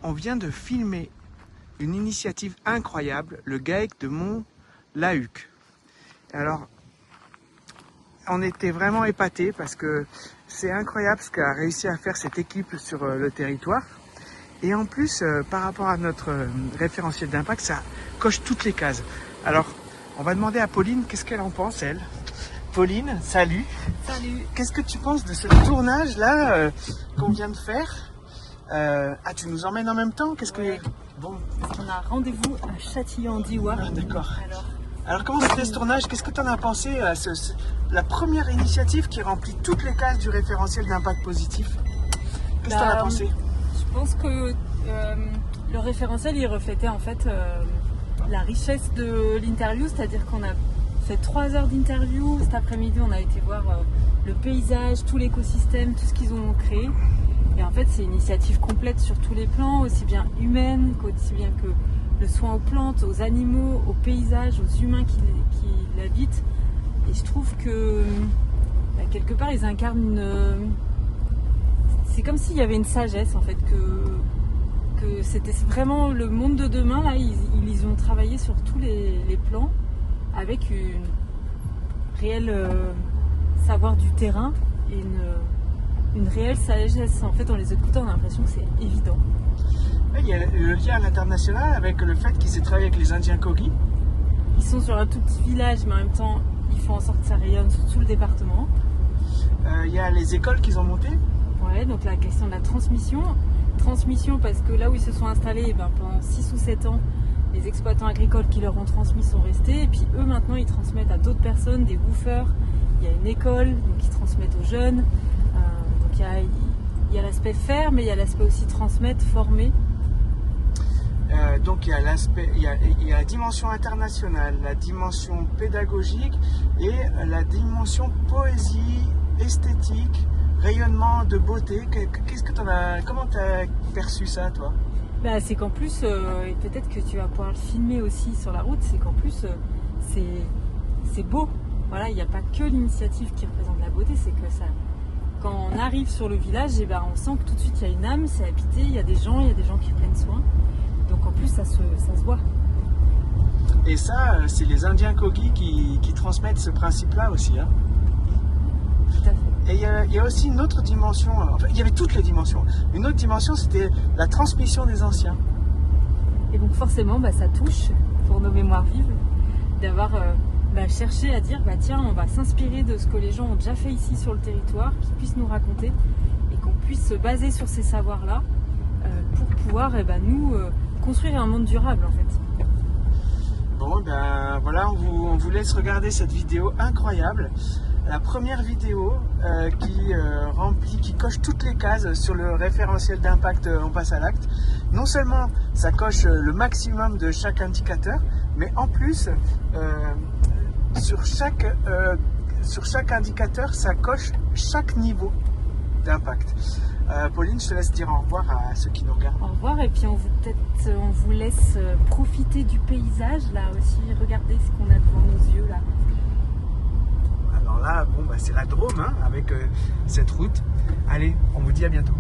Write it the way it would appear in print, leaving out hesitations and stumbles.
on vient de filmer une initiative incroyable, le GAEC de Mont-Lahuc. Alors, on était vraiment épatés parce que c'est incroyable ce qu'a réussi à faire cette équipe sur le territoire. Et en plus, par rapport à notre référentiel d'impact, ça coche toutes les cases. Alors, on va demander à Pauline qu'est-ce qu'elle en pense, elle. Pauline, salut. Salut. Qu'est-ce que tu penses de ce tournage-là qu'on vient de faire? Tu nous emmènes en même temps? Qu'est-ce que... Bon. On a rendez-vous à Châtillon-d'Ivoire. Ah, d'accord. Alors comment c'était ce tournage? Qu'est-ce que tu en as pensé à la première initiative qui remplit toutes les cases du référentiel d'impact positif? Qu'est-ce que tu en as pensé? Je pense que le référentiel il reflétait en fait la richesse de l'interview, c'est-à-dire qu'on a fait 3 heures d'interview. Cet après-midi on a été voir le paysage, tout l'écosystème, tout ce qu'ils ont créé. Et en fait c'est une initiative complète sur tous les plans, aussi bien humaine qu'aussi bien que le soin aux plantes, aux animaux, aux paysages, aux humains qui l'habitent. Et je trouve que quelque part ils incarnent une... C'est comme s'il y avait une sagesse en fait, que c'était vraiment le monde de demain. Là, ils ont travaillé sur tous les plans avec une réelle savoir du terrain et une réelle sagesse. En fait, en les écoutant, on a l'impression que c'est évident. Il y a le lien à l'international avec le fait qu'ils aient travaillé avec les Indiens Kogi. Ils sont sur un tout petit village, mais en même temps, ils font en sorte que ça rayonne sur tout le département. Il y a les écoles qu'ils ont montées. Ouais, donc la question de la transmission. Transmission parce que là où ils se sont installés, pendant 6 ou 7 ans, les exploitants agricoles qui leur ont transmis sont restés. Et puis eux, maintenant, ils transmettent à d'autres personnes, des woofers. Il y a une école, donc ils transmettent aux jeunes. Donc il y a l'aspect faire, mais il y a l'aspect aussi transmettre, former. Donc il y a la dimension internationale, la dimension pédagogique et la dimension poésie, esthétique, rayonnement de beauté. Comment tu as perçu ça, toi? C'est qu'en plus, et peut-être que tu vas pouvoir le filmer aussi sur la route, c'est qu'en plus c'est beau. Voilà, il n'y a pas que l'initiative qui représente la beauté, c'est que ça. Quand on arrive sur le village, on sent que tout de suite il y a une âme, c'est habité, il y a des gens qui prennent soin. Donc en plus ça se voit. Et ça, c'est les Indiens Kogi qui transmettent ce principe-là aussi. Hein. Tout à fait. Et il y a aussi une autre dimension, enfin il y avait toutes les dimensions. Une autre dimension, c'était la transmission des anciens. Et donc forcément, ça touche pour nos mémoires vives d'avoir cherché à dire, tiens, on va s'inspirer de ce que les gens ont déjà fait ici sur le territoire, qu'ils puissent nous raconter et qu'on puisse se baser sur ces savoirs-là pour pouvoir nous construire un monde durable en fait. Bon, voilà, on vous laisse regarder cette vidéo incroyable. La première vidéo qui coche toutes les cases sur le référentiel d'impact On passe à l'acte. Non seulement ça coche le maximum de chaque indicateur, mais en plus sur chaque indicateur ça coche chaque niveau d'impact. Pauline, je te laisse dire au revoir à ceux qui nous regardent. Au revoir, et puis on vous laisse profiter du paysage là aussi, regardez ce qu'on a devant nos yeux là. Alors là, c'est la Drôme avec cette route. Allez, on vous dit à bientôt.